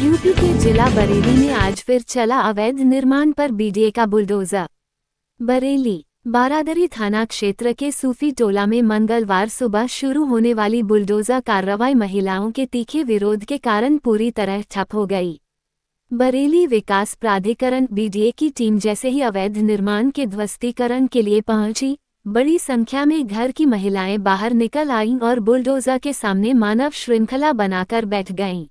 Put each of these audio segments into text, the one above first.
UP के जिला बरेली में आज फिर चला अवैध निर्माण पर बीडीए का बुलडोजर। बरेली बारादरी थाना क्षेत्र के सूफी टोला में मंगलवार सुबह शुरू होने वाली बुलडोजर कार्रवाई महिलाओं के तीखे विरोध के कारण पूरी तरह ठप हो गई। बरेली विकास प्राधिकरण बीडीए की टीम जैसे ही अवैध निर्माण के ध्वस्तीकरण के लिए पहुंची, बड़ी संख्या में घर की महिलाएं बाहर निकल आईं और बुलडोजर के सामने मानव श्रृंखला बनाकर बैठ गईं।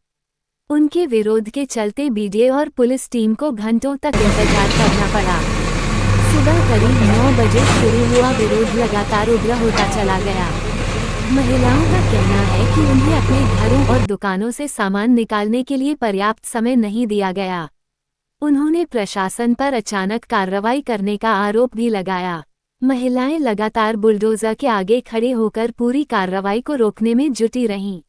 उनके विरोध के चलते बीडीए और पुलिस टीम को घंटों तक इंतजार करना पड़ा। सुबह करीब 9 बजे शुरू हुआ विरोध लगातार उग्र होता चला गया। महिलाओं का कहना है कि उन्हें अपने घरों और दुकानों से सामान निकालने के लिए पर्याप्त समय नहीं दिया गया। उन्होंने प्रशासन पर अचानक कार्रवाई करने का आरोप भी लगाया। महिलाएं लगातार बुलडोजर के आगे खड़े होकर पूरी कार्रवाई को रोकने में जुटी रहीं।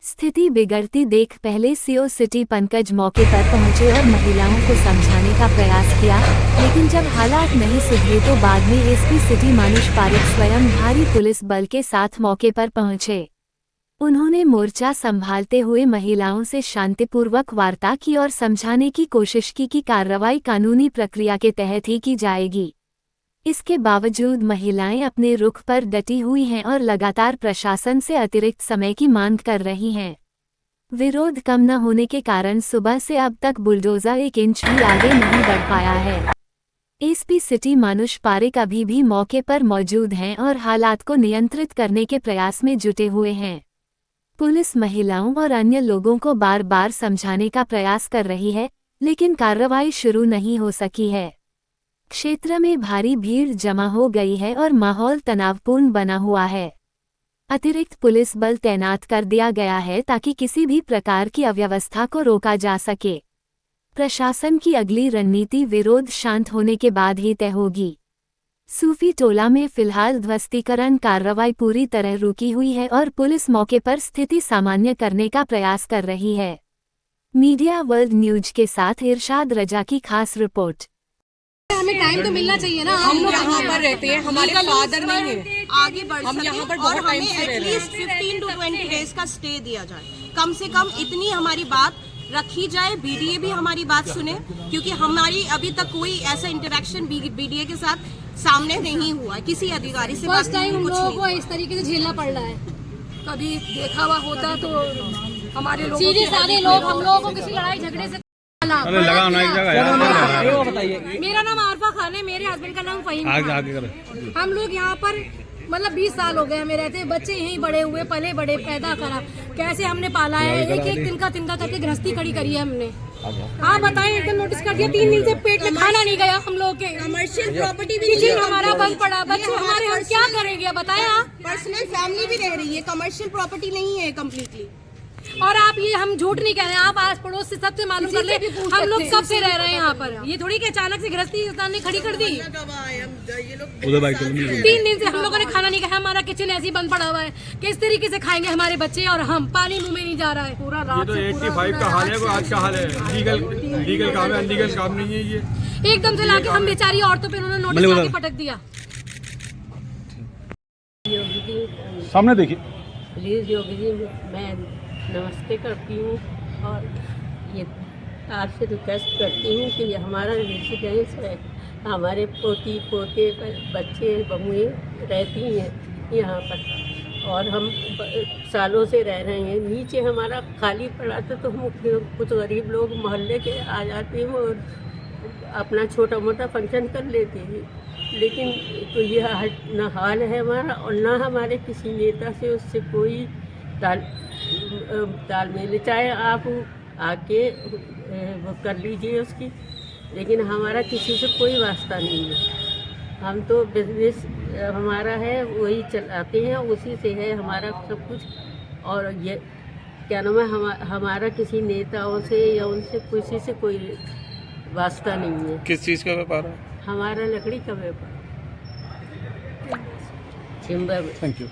स्थिति बिगड़ती देख पहले सीओ सिटी पंकज मौके पर पहुंचे और महिलाओं को समझाने का प्रयास किया, लेकिन जब हालात नहीं सुधरे तो बाद में एसपी सिटी मानुष पारिक स्वयं भारी पुलिस बल के साथ मौके पर पहुंचे। उन्होंने मोर्चा संभालते हुए महिलाओं से शांतिपूर्वक वार्ता की और समझाने की कोशिश की कि कार्रवाई कानूनी प्रक्रिया के तहत ही की जाएगी। इसके बावजूद महिलाएं अपने रुख पर डटी हुई हैं और लगातार प्रशासन से अतिरिक्त समय की मांग कर रही हैं। विरोध कम न होने के कारण सुबह से अब तक बुलडोजर 1 इंच भी आगे नहीं बढ़ पाया है। एसपी सिटी मानुष पारिक अभी भी मौके पर मौजूद हैं और हालात को नियंत्रित करने के प्रयास में जुटे हुए हैं। पुलिस महिलाओं और अन्य लोगों को बार बार समझाने का प्रयास कर रही है, लेकिन कार्रवाई शुरू नहीं हो सकी है। क्षेत्र में भारी भीड़ जमा हो गई है और माहौल तनावपूर्ण बना हुआ है। अतिरिक्त पुलिस बल तैनात कर दिया गया है ताकि किसी भी प्रकार की अव्यवस्था को रोका जा सके। प्रशासन की अगली रणनीति विरोध शांत होने के बाद ही तय होगी। सूफी टोला में फिलहाल ध्वस्तीकरण कार्रवाई पूरी तरह रुकी हुई है और पुलिस मौके पर स्थिति सामान्य करने का प्रयास कर रही है। मीडिया वर्ल्ड न्यूज के साथ इरशाद रजा की खास रिपोर्ट। हमें टाइम तो मिलना चाहिए ना। हम यहाँ पर रहते हैं, हमारे फादर नहीं है, आगे बढ़ हम यहाँ पर बहुत टाइम से रह रहे हैं। 15 to 20 डेज का स्टे दिया जाए, कम से कम इतनी हमारी बात रखी जाए। बीडीए भी हमारी बात सुने, क्योंकि हमारी अभी तक कोई ऐसा इंटरेक्शन बीडीए के साथ सामने नहीं हुआ है, किसी अधिकारी से। फर्स्ट टाइम हम लोगों को इस तरीके से झेलना पड़ रहा है। कभी देखा हुआ होता तो हमारे लोग सीधे सारे लोग हम लोगों को किसी लड़ाई झगड़े से मेरा नाम आरफा खान है, मेरे हस्बैंड का नाम फहीम खान। हम लोग यहाँ पर मतलब 20 साल हो गए हमें रहते, बच्चे यहीं बड़े हुए, पले बड़े, पैदा करा, कैसे हमने पाला है। एक तिनका करके गृहस्थी खड़ी करी है हमने। आप बताएं, एक दिन नोटिस कर दिया, 3 दिन से पेट में खाना नहीं गया हम लोग के। कमर्शियल प्रॉपर्टी भी किचन हमारा बंद पड़ा, बच्चे हमारे, हम क्या करेंगे बताएं आप। पर्सनल फैमिली भी रह रही है, कमर्शियल प्रॉपर्टी नहीं है कम्प्लीटली। और आप ये, हम झूठ नहीं कह रहे हैं, आप आस पड़ोस से सबसे मालूम कर ले, हम लोग सबसे रह रहे हैं यहाँ पर। ये थोड़ी कि अचानक से गृहस्थी ने खड़ी कर दी। 3 दिन से हम लोगों ने खाना नहीं खाया, हमारा किचन ऐसे ही बंद पड़ा हुआ है। किस तरीके से खाएंगे हमारे बच्चे और हम, पानी मुंह में नहीं जा रहा है। पूरा रात तो 85 का हाल है, वो आज का हाल है। लीगल काम है, अनलीगल काम नहीं है ये। एकदम से लाके हम बेचारी औरतों पे उन्होंने नोटिस लाके पटक दिया। सामने देखिए। प्लीज़ योगी जी, मैं नमस्ते करती हूँ और ये आपसे रिक्वेस्ट करती हूँ कि ये हमारा रेजिडेंस है, हमारे पोती पोते बच्चे बहुएँ रहती हैं यहाँ पर और हम सालों से रह रहे हैं। नीचे हमारा खाली पड़ा था तो हम कुछ गरीब लोग मोहल्ले के आ जाते हैं और अपना छोटा मोटा फंक्शन कर लेते हैं, लेकिन तो यह न हाल है हमारा और न हमारे किसी नेता से उससे कोई तालमेल। चाहे आप आके वो कर लीजिए उसकी, लेकिन हमारा किसी से कोई वास्ता नहीं है। हम तो बिजनेस हमारा है, वही चलाते हैं, उसी से है हमारा सब कुछ। और ये क्या नाम है, हमारा किसी नेताओं से या उनसे किसी से कोई वास्ता नहीं है। किस चीज़ का व्यापार है? हमारा लकड़ी का व्यापार। Thank you.